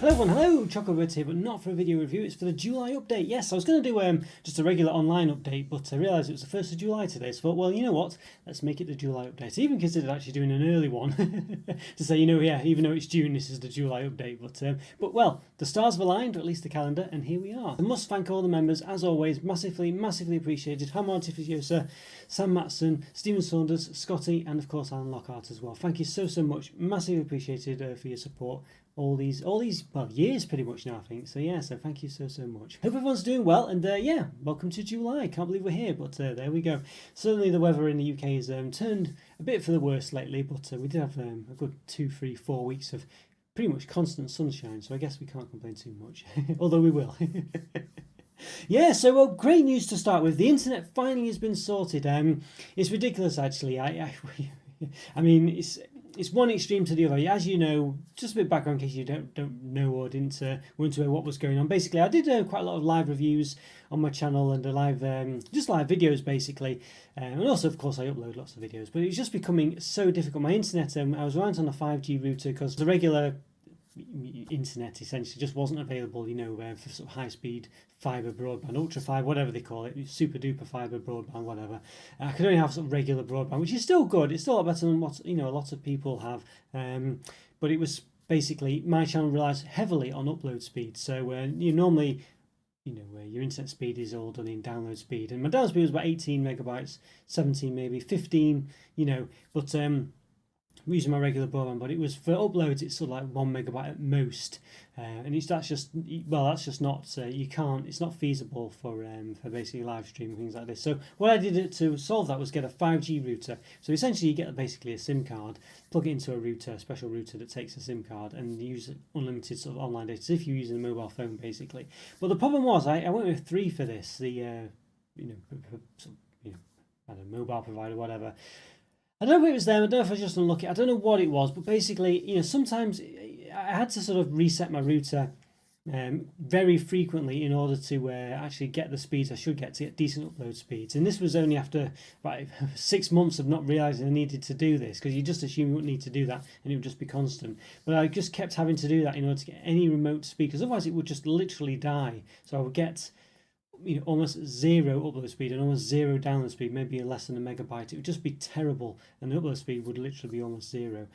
Hello everyone, hello, Chocolo here, but not for a video review, it's for the July update. Yes, I was going to do just a regular online update, but I realised it was the 1st of July today, so I thought, well, you know what, let's make it the July update. I even considered actually doing an early one, to say, yeah, even though it's June, this is the July update, but well, the stars have aligned, or at least the calendar, and here we are. I must thank all the members, as always, massively appreciated. Hamar Tificiosa, Sam Matson, Stephen Saunders, Scotty, and of course Alan Lockhart as well. Thank you so much, massively appreciated for your support. All these well, years pretty much now, I think. So yeah, so thank you so much. Hope everyone's doing well, and yeah, welcome to July. Can't believe we're here, but there we go. Certainly the weather in the UK has turned a bit for the worse lately, but we did have a good 2, 3, 4 weeks of pretty much constant sunshine, so I guess we can't complain too much, although we will. Yeah, so well, great news to start with. The internet finally has been sorted. It's ridiculous, actually. I mean, it's one extreme to the other. As you know, just a bit of background in case you don't know or weren't aware what was going on. Basically, I did quite a lot of live reviews on my channel and just live videos basically, and also of course I upload lots of videos. But it was just becoming so difficult. My internet, I was reliant on a 5G router because the regular internet essentially just wasn't available, for sort of high speed fibre broadband, ultra fibre, whatever they call it, super duper fibre broadband, whatever. I could only have sort of regular broadband, which is still good. It's still a lot better than what a lot of people have. But it was basically, my channel relies heavily on upload speed. So you normally, your internet speed is all done in download speed, and my download speed was about 18 megabytes, 17 maybe, 15, but I'm using my regular broadband, but it was for uploads. It's sort of like 1 megabyte at most, and that's just not you can't. It's not feasible for basically live streaming things like this. So what I did to solve that was get a 5G router. So essentially, you get basically a SIM card, plug it into a router, a special router that takes a SIM card, and use unlimited sort of online data, as if you're using a mobile phone basically. But the problem was I went with 3 for this. The I don't know, mobile provider, whatever. I don't know if it was them, I don't know if I was just unlucky, I don't know what it was, but basically, sometimes I had to sort of reset my router very frequently in order to actually get the speeds I should get to get decent upload speeds. And this was only after about 6 months of not realising I needed to do this, because you just assume you wouldn't need to do that and it would just be constant. But I just kept having to do that in order to get any remote speed, because otherwise it would just literally die. So I would get almost 0 upload speed and almost 0 download speed, maybe less than a megabyte. It would just be terrible, and the upload speed would literally be almost 0.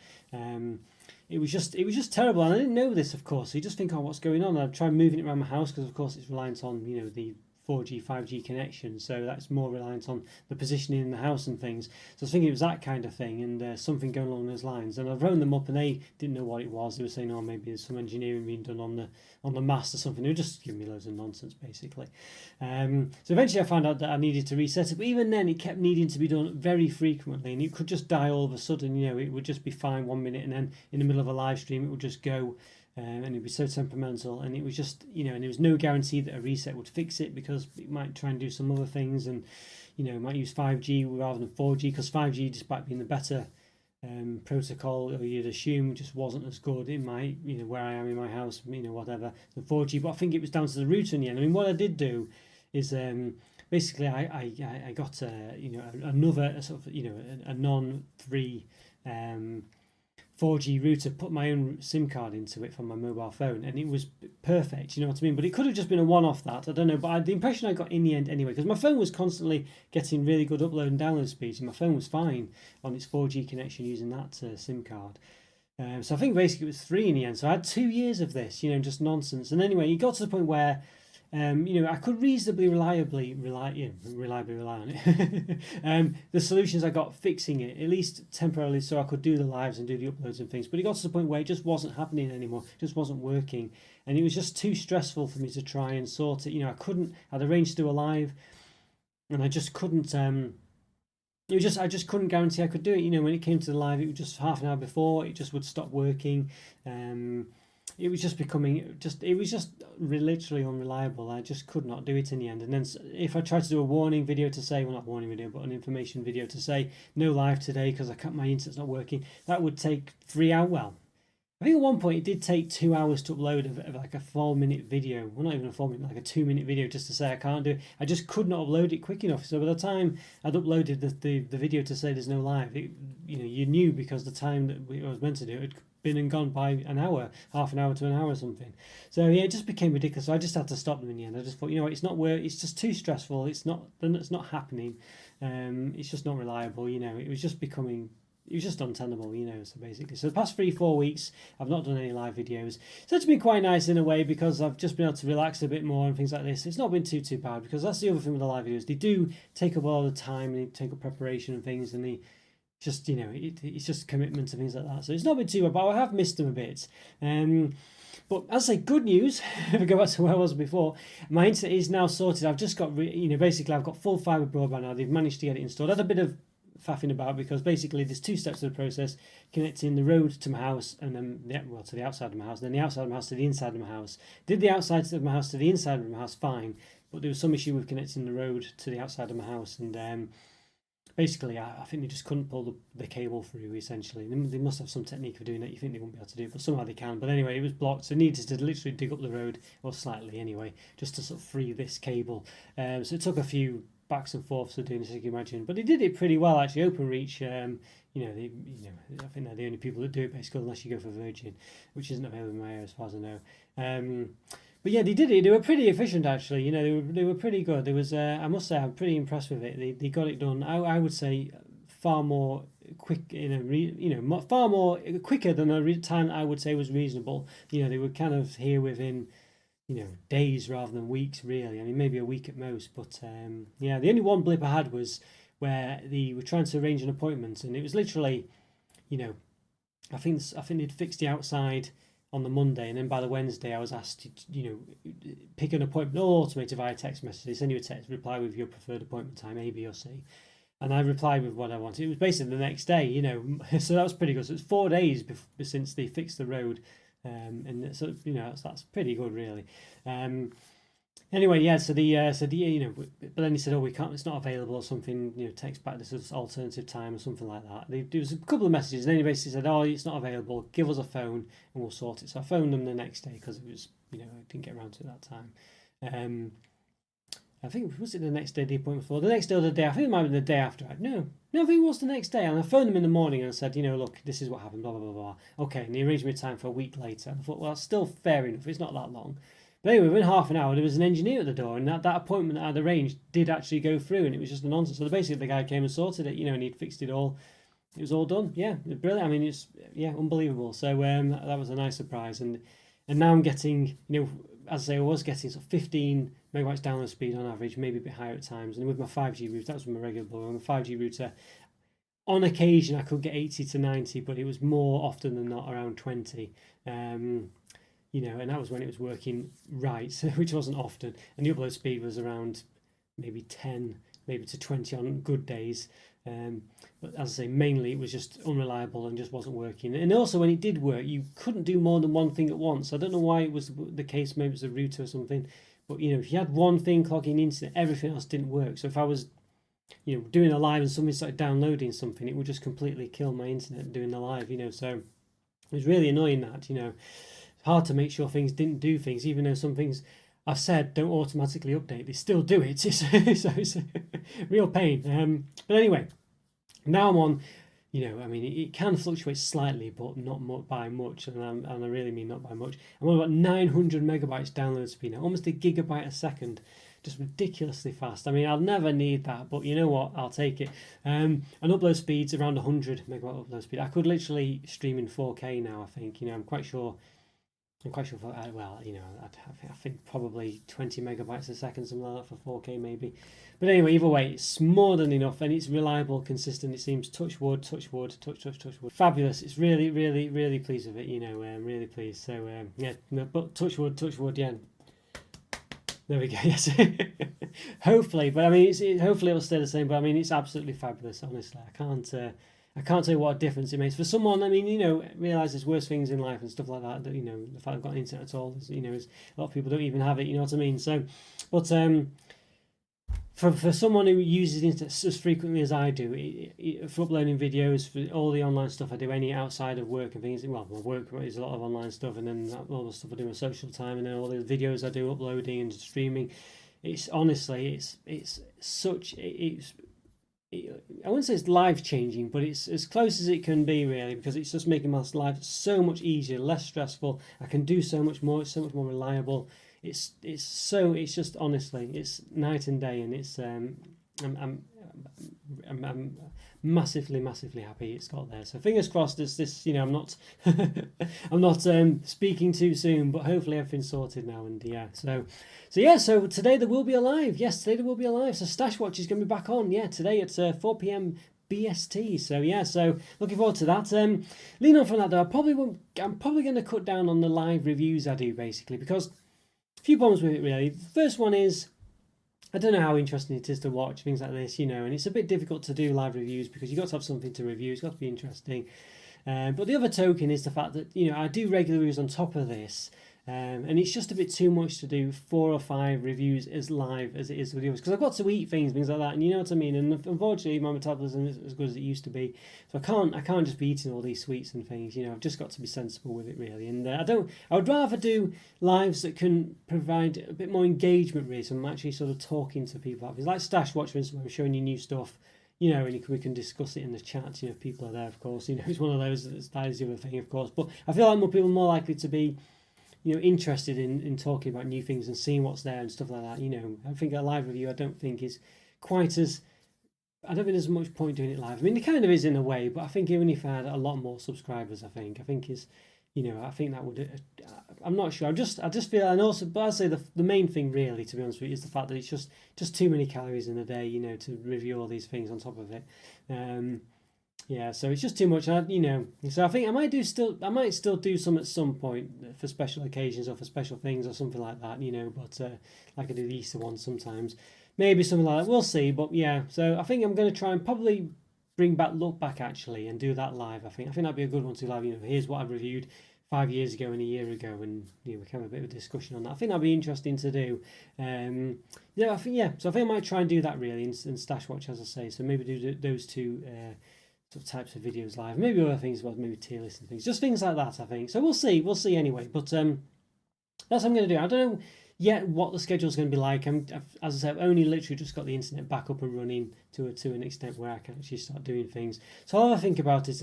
It was just terrible, and I didn't know this, of course. So you just think, oh, what's going on? And I've tried moving it around my house, because of course it's reliant on the 4G, 5G connection, so that's more reliant on the positioning in the house and things. So I was thinking it was that kind of thing, and something going along those lines. And I've rung them up, and they didn't know what it was. They were saying, oh, maybe there's some engineering being done on the mast or something. They were just giving me loads of nonsense, basically. So eventually I found out that I needed to reset it, but even then it kept needing to be done very frequently, and it could just die all of a sudden. It would just be fine 1 minute, and then in the middle of a live stream it would just go. And it'd be so temperamental, and it was just, and there was no guarantee that a reset would fix it, because it might try and do some other things, and it might use 5G rather than 4G, because 5G, despite being the better protocol, or you'd assume, just wasn't as good in my, where I am in my house, whatever, than 4G. But I think it was down to the router in the end. I mean, what I did do is basically I got another sort of a non-free 4G router, put my own SIM card into it from my mobile phone, and it was perfect, you know what I mean? But it could have just been a one-off, that, I don't know, but the impression I got in the end anyway, because my phone was constantly getting really good upload and download speeds, and my phone was fine on its 4G connection using that SIM card. So I think basically it was 3 in the end, so I had 2 years of this, just nonsense. And anyway, it got to the point where I could reasonably reliably rely on it. The solutions I got fixing it, at least temporarily, so I could do the lives and do the uploads and things. But it got to the point where it just wasn't happening anymore, it just wasn't working, and it was just too stressful for me to try and sort it. I'd arranged to do a live, and I just couldn't. I just couldn't guarantee I could do it. When it came to the live, it was just half an hour before it just would stop working. It was just literally unreliable. I just could not do it in the end. And then if I tried to do a warning video to say, well, not warning video, but an information video to say no live today because my internet's not working, that would take 3 hours. Well, I think at one point it did take 2 hours to upload of like a 4-minute video. Well, not even a 4-minute, like a 2-minute video, just to say I can't do it. I just could not upload it quick enough. So by the time I'd uploaded the video to say there's no live, you knew, because the time that I was meant to do it been and gone by an hour, half an hour to an hour or something. So yeah, it just became ridiculous. So I just had to stop them in the end. I just thought, it's not worth. It's just too stressful. It's not happening. It's just not reliable. It was just becoming. It was just untenable, so basically. So the past 3-4 weeks, I've not done any live videos. So it's been quite nice in a way because I've just been able to relax a bit more and things like this. It's not been too bad because that's the other thing with the live videos. They do take up a lot of time and they take up preparation and things, and they just, it's just commitment and things like that. So it's not been too bad, but I have missed them a bit. But as I say, good news, if I go back to where I was before, my internet is now sorted. I've just got, basically I've got full fibre broadband now. They've managed to get it installed. I had a bit of faffing about because basically there's 2 steps of the process: connecting the road to my house and then to the outside of my house, and then the outside of my house to the inside of my house. Did the outside of my house to the inside of my house fine, but there was some issue with connecting the road to the outside of my house, and basically I think they just couldn't pull the cable through. Essentially, they must have some technique for doing that. You think they won't be able to do it, but somehow they can. But anyway, it was blocked, so I needed to literally dig up the road, or slightly anyway, just to sort of free this cable. So it took a few backs and forths of doing this, as you can imagine, but they did it pretty well actually. OpenReach, I think they're the only people that do it basically, unless you go for Virgin, which isn't available in my area as far as I know. But yeah, they did it. They were pretty efficient actually. They were pretty good. There was, I must say, I'm pretty impressed with it. They got it done. I would say far more quick, far more quicker than a time I would say was reasonable. They were kind of here within days rather than weeks, really. I mean, maybe a week at most. But the only one blip I had was where they were trying to arrange an appointment, and it was literally, I think they'd fixed the outside on the Monday, and then by the Wednesday I was asked to, pick an appointment, all automated via text message. They send you a text, reply with your preferred appointment time, A, B, or C. And I replied with what I wanted. It was basically the next day, so that was pretty good. So it's 4 days since they fixed the road. And so that's pretty good, really. Anyway, yeah. So but then he said, "Oh, we can't. It's not available," or something. Text back this alternative time or something like that. There was a couple of messages, and then he basically said, "Oh, it's not available. Give us a phone, and we'll sort it." So I phoned them the next day because it was, I didn't get around to it that time. I think, was it the next day the appointment for? The next day or the day? I think it might have been the day after. No, I think it was the next day. And I phoned them in the morning and said, look, this is what happened, blah, blah, blah, blah. Okay, and he arranged me a time for a week later. And I thought, well, that's still fair enough. It's not that long. But anyway, within half an hour, there was an engineer at the door, and that appointment that I'd arranged did actually go through, and it was just a nonsense. So basically, the guy came and sorted it, and he'd fixed it all. It was all done. Yeah, it was brilliant. I mean, it's, unbelievable. So that was a nice surprise. And now I'm getting, as I say, I was getting sort of 15 megabytes download speed on average, maybe a bit higher at times. And with my 5G router, that was my regular blower. On the 5G router, on occasion I could get 80 to 90, but it was more often than not around 20. And that was when it was working right, which wasn't often. And the upload speed was around maybe 10, maybe to 20 on good days. But as I say, mainly it was just unreliable and just wasn't working. And also when it did work, you couldn't do more than one thing at once. I don't know why it was the case, maybe it was a router or something. But if you had one thing clogging into it, everything else didn't work. So if I was doing a live and somebody started downloading something, it would just completely kill my internet doing the live, so it was really annoying that, it's hard to make sure things didn't do things, even though some things I've said don't automatically update, they still do it. So it's a real pain. But anyway, now I'm on, it can fluctuate slightly, but not by much, and I really mean not by much. I'm on about 900 megabytes download speed now, almost a gigabyte a second. Just ridiculously fast. I mean, I'll never need that, but you know what? I'll take it. And upload speed's around 100 megabyte upload speed. I could literally stream in 4K now, I think. I'm quite sure. I think probably 20 megabytes a second, something like that for 4K maybe. But anyway, either way, it's more than enough, and it's reliable, consistent. It seems, touch wood, touch wood. Fabulous. It's really, really, really pleased with it. I'm really pleased. So but touch wood, yeah. There we go. Yes, hopefully, but I mean, hopefully it'll stay the same. But I mean, it's absolutely fabulous. Honestly, I can't tell you what a difference it makes for someone. I mean, realize there's worse things in life and stuff like that. That the fact I've got internet at all, is, a lot of people don't even have it. You know what I mean? So, but for someone who uses the internet as frequently as I do, for uploading videos, for all the online stuff I do, any outside of work and things, well, my work is a lot of online stuff, and then all the stuff I do in social time, and then all the videos I do uploading and streaming, it's honestly, it's I wouldn't say it's life changing, but it's as close as it can be really, because it's just making my life so much easier, less stressful. I can do so much more. It's so much more reliable. It's just honestly, it's night and day, and I'm I'm I'm massively happy it's got there. So fingers crossed. This I'm not I'm not speaking too soon, but hopefully everything's sorted now. And yeah, so today there will be a live. Yes, today there will be a live. So Stash Watch is going to be back on. Yeah, today at 4 p.m. BST. So yeah, so looking forward to that. Lean on from that though. I'm probably going to cut down on the live reviews I do basically, because a few problems with it really. The first one is, I don't know how interesting it is to watch things like this, and it's a bit difficult to do live reviews because you've got to have something to review. It's got to be interesting. But the other token is the fact that I do regular reviews on top of this, and it's just a bit too much to do 4 or 5 reviews as live as it is with videos, because I've got to eat things like that, and you know what I mean. And unfortunately, my metabolism isn't as good as it used to be, so I can't just be eating all these sweets and things. I've just got to be sensible with it really. And I would rather do lives that can provide a bit more engagement really, so I'm actually sort of talking to people. It's like Stash Watch, for instance, where I'm showing you new stuff. And we can discuss it in the chat. If people are there, of course. It's one of those. That is the other thing, of course. But I feel like more people are more likely to be, interested in talking about new things and seeing what's there and stuff like that. I think a live review, I don't think there's much point doing it live. I mean, it kind of is in a way, but I think even if I had a lot more subscribers, I think is, I think that would. I'm not sure. I just feel, and also, but I say the main thing really, to be honest with you, is the fact that it's just too many calories in a day, to review all these things on top of it. Yeah, so it's just too much. So I think I might still do some at some point for special occasions or for special things or something like that. But like I do the Easter ones sometimes, maybe something like that. We'll see. But yeah, so I think I'm going to try and probably bring back Look Back actually and do that live. I think that'd be a good one to live. Here's what I've reviewed 5 years ago and a year ago, and we can have a bit of a discussion on that. I think that'd be interesting to do. I think I might try and do that really, and Stash Watch, as I say. So maybe do those two sort of types of videos live. Maybe other things as well, maybe tier lists and things, just things like that. I think so. We'll see anyway. But that's what I'm going to do. I don't know yet what the schedule's going to be like. As I said, I've only literally just got the internet back up and running to an extent where I can actually start doing things. So I'll have a think about it,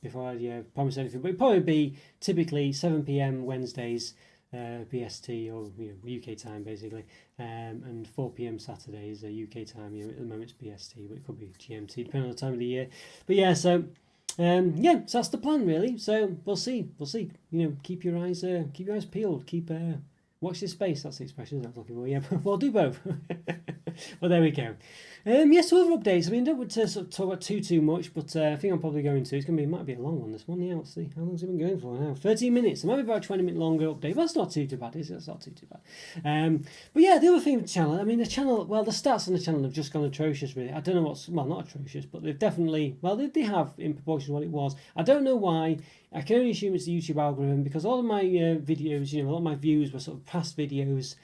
before I promise anything. But it'll probably be typically 7 p.m. Wednesdays, BST or UK time basically, and 4 p.m. Saturdays, UK time. At the moment it's BST, but it could be GMT depending on the time of the year. But yeah, so that's the plan really. So we'll see. Keep your eyes peeled. Watch this space. That's the expression I was looking for. Yeah, we'll do both. Well, there we go. Yes, other updates. I mean, don't want to sort of talk about too much, but I think I'm probably going to. It might be a long one, this one. Yeah, let's see. How long's it been going for now? 13 minutes. It might be about a 20-minute longer update. Well, that's not too bad, is it? That's not too bad. But yeah, the other thing with the channel, the stats on the channel have just gone atrocious, really. I don't know not atrocious, but they've definitely, they have in proportion to what it was. I don't know why. I can only assume it's the YouTube algorithm, because all of my videos, a lot of my views were sort of past videos.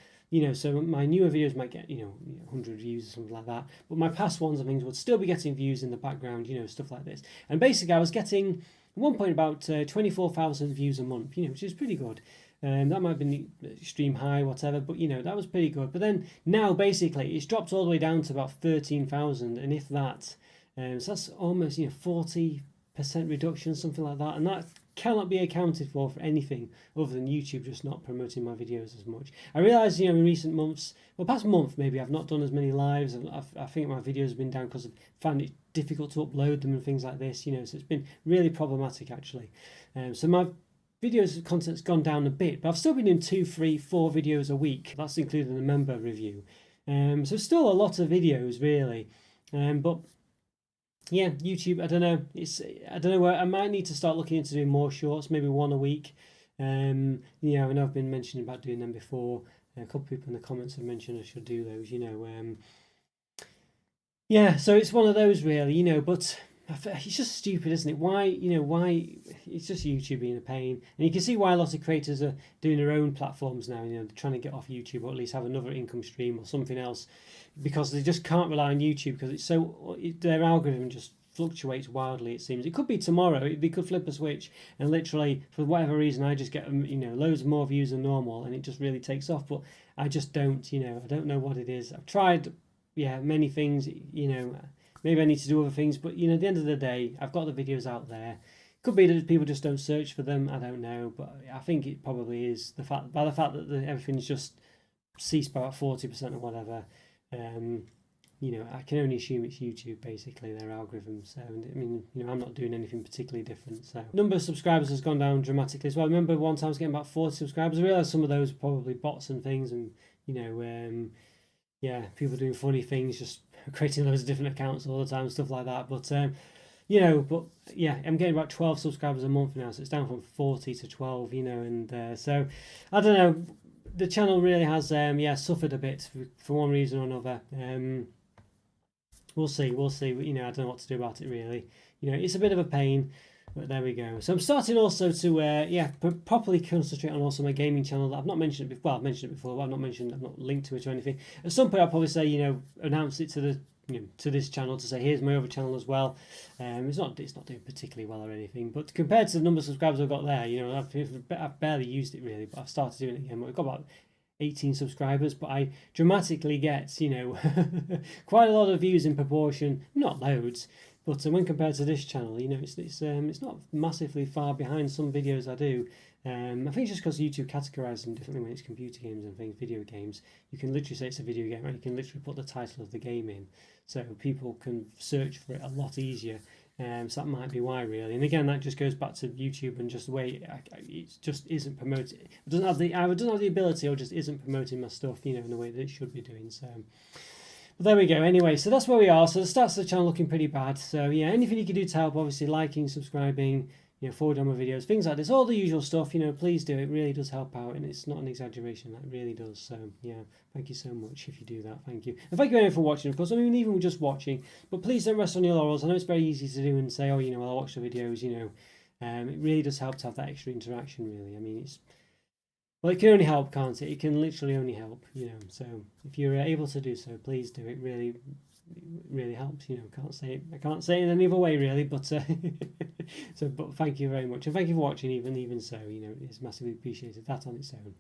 So my newer videos might get 100 views or something like that, but my past ones and things would still be getting views in the background, stuff like this. And basically I was getting at one point about 24,000 views a month, which is pretty good. That might have been the extreme high, whatever, but that was pretty good. But then now basically it's dropped all the way down to about 13,000, and if that, so that's almost 40% reduction, something like that, and that cannot be accounted for anything other than YouTube just not promoting my videos as much. I realise, in recent months, past month maybe, I've not done as many lives. I think my videos have been down because I found it difficult to upload them and things like this, so it's been really problematic actually. So my videos content's gone down a bit, but I've still been doing 2, 3, 4 videos a week. That's including the member review. So still a lot of videos really, but yeah, YouTube, I don't know where I might need to start looking into doing more shorts, maybe 1 a week. I know I've been mentioning about doing them before. A couple of people in the comments have mentioned I should do those, yeah, so it's one of those really, but it's just stupid, isn't it? Why it's just YouTube being a pain. And you can see why a lot of creators are doing their own platforms now, they're trying to get off YouTube, or at least have another income stream or something else, because they just can't rely on YouTube, because their algorithm just fluctuates wildly, it seems. It could be tomorrow, they could flip a switch and literally, for whatever reason, I just get loads more views than normal and it just really takes off. But I just don't, I don't know what it is. I've tried many things, maybe I need to do other things, but at the end of the day, I've got the videos out there. Could be that people just don't search for them. I don't know, but I think it probably is the fact that everything's just ceased by about 40% or whatever. I can only assume it's YouTube, basically, their algorithm. So, I mean, I'm not doing anything particularly different. So, number of subscribers has gone down dramatically as well. I remember one time I was getting about 40 subscribers. I realised some of those were probably bots and things, and people doing funny things, just creating loads of different accounts all the time, stuff like that. But I'm getting about 12 subscribers a month now, so it's down from 40 to 12. So I don't know. The channel really has suffered a bit for one reason or another. We'll see. I don't know what to do about it really. It's a bit of a pain, but there we go. So I'm starting also to properly concentrate on also my gaming channel. I've not mentioned it before. Well, I've mentioned it before, but I've not linked to it or anything. At some point I'll probably say, announce it to the to this channel, to say here's my other channel as well. It's not doing particularly well or anything, but compared to the number of subscribers I've got there, I've barely used it really, but I've started doing it again. We've got about 18 subscribers, but I dramatically get quite a lot of views in proportion, not loads, but when compared to this channel, it's not massively far behind some videos I do. I think it's just because YouTube categorises them differently when it's computer games and things, video games. You can literally say it's a video game, and you can literally put the title of the game in, so people can search for it a lot easier. So that might be why, really. And again, that just goes back to YouTube and just the way it just isn't promoted. It doesn't have the ability, or just isn't promoting my stuff, in the way that it should be doing. So, but there we go. Anyway, so that's where we are. So the stats of the channel looking pretty bad. So yeah, anything you can do to help, obviously liking, subscribing, forward on my videos, things like this, all the usual stuff, please do. It really does help out, and it's not an exaggeration, that really does. So yeah, thank you so much if you do that. Thank you. And thank you everyone for watching, of course. I mean, even just watching, but please don't rest on your laurels. I know it's very easy to do and say, I'll watch the videos, it really does help to have that extra interaction, really. I mean, it can only help, can't it? It can literally only help, so if you're able to do so, please do. It really helps. I can't say it in any other way really, but but thank you very much, and thank you for watching. Even so, it's massively appreciated, that on its own.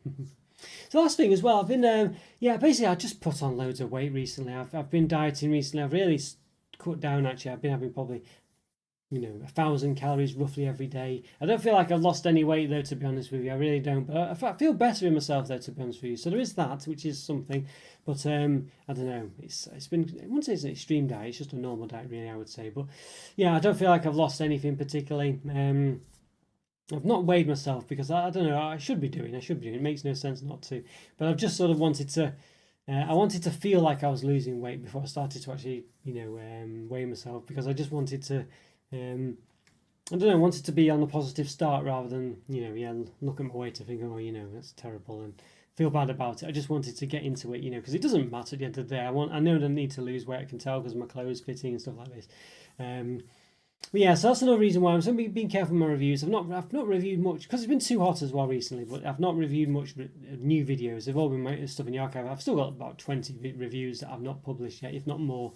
So last thing as well, I've been basically I just put on loads of weight recently. I've been dieting recently. I've really cut down. Actually, I've been having probably 1,000 calories roughly every day. I don't feel like I've lost any weight though, to be honest with you. I really don't, but I feel better in myself though, to be honest with you. So there is that, which is something. But I don't know. It's been, I wouldn't say it's an extreme diet. It's just a normal diet, really, I would say. But yeah, I don't feel like I've lost anything particularly. I've not weighed myself because I don't know. I should be doing. It makes no sense not to. But I've just sort of wanted to. I wanted to feel like I was losing weight before I started to actually, weigh myself, because I just wanted to. I don't know, wanted to be on a positive start rather than, look at my weight and think, that's terrible, and feel bad about it. I just wanted to get into it, because it doesn't matter at the end of the day. I know I need to lose weight, I can tell, because my clothes fitting and stuff like this. But yeah, so that's another reason why I'm so being careful with my reviews. I've not reviewed much because it's been too hot as well recently. But I've not reviewed much new videos. They've all been my stuff in the archive. I've still got about 20 reviews that I've not published yet, if not more.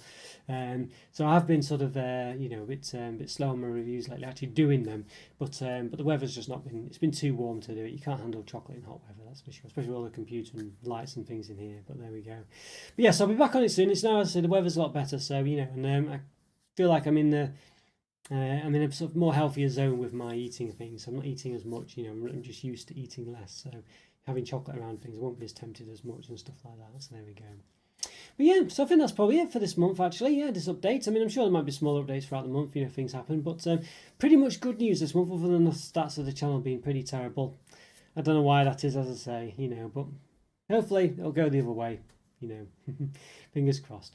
So I've been sort of a bit slow on my reviews lately, actually doing them. But the weather's just not been. It's been too warm to do it. You can't handle chocolate in hot weather, that's for sure. Especially with all the computer and lights and things in here. But there we go. But yes, I'll be back on it soon. It's now, as I say, the weather's a lot better. So and I feel like I'm in a sort of more healthier zone with my eating things. I'm not eating as much, I'm just used to eating less. So having chocolate around things, I won't be as tempted as much and stuff like that. So there we go. But yeah, so I think that's probably it for this month, actually. Yeah, this update. I mean, I'm sure there might be smaller updates throughout the month, things happen. But pretty much good news this month, other than the stats of the channel being pretty terrible. I don't know why that is, as I say, but hopefully it'll go the other way, Fingers crossed.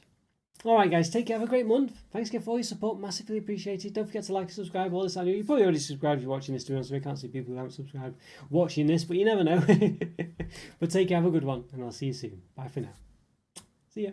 Alright guys, take care, have a great month. Thanks again for all your support, massively appreciated. Don't forget to like and subscribe, all this I know. You probably already subscribed if you're watching this, to be honest. I can't see people who haven't subscribed watching this, but you never know. But take care, have a good one, and I'll see you soon. Bye for now. See ya.